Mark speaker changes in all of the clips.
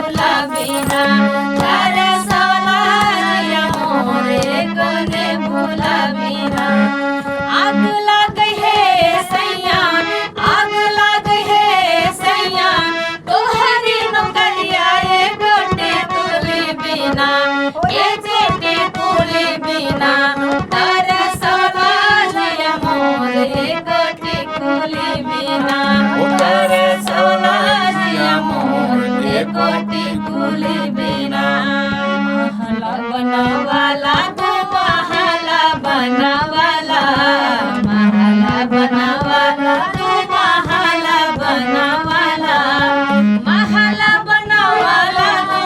Speaker 1: भूला बिना तरसला जिया मोरे कोने भूला बिना आग लग है सैया आग लग है सैया तोहरी नौकरिया ये गोटे तुली बिना ये जेटे तुली बिना तरसला जिया मोरे गोटे तुली बिना तरसला जिया मोरे गोटे तुली बिना महला बनवाला तू महला बनवाला महला बनवाला तू महला बनवाला महला बनवाला तू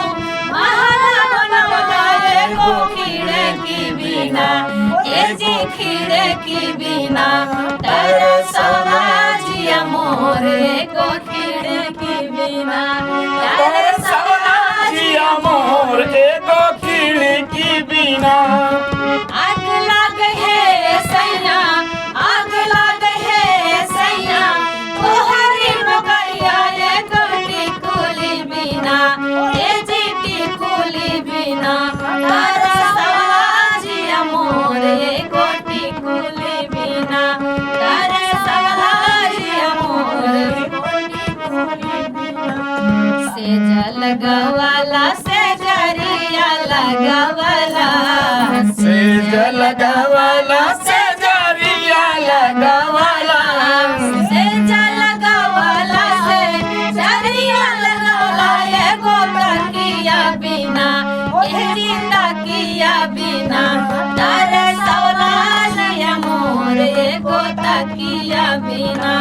Speaker 1: महला बनवाला एगो खिड़की बिना ए जी खिड़की बिना तरसला जिया मोरे को खिड़की बिना तरसला
Speaker 2: जिया मोर एगो खिड़की बिना
Speaker 1: आग लग है सैया आग लग है सैया तोहरी नौकरिया ये गोटी कुली बिना ये जीटी कुली बिना तरसला जिया मोरे गोटी कुली बिना तरसला जिया मोरे गोटी कुली बिना से जल गवाला से जरिया लगवाला
Speaker 2: से जलगवाला से जरिया लगवाला
Speaker 1: से जल गवाला से जरिया लगवाला एगो तकिया बिना ये जीता किया बिना तरसला जिया मोरे एगो तकिया बिना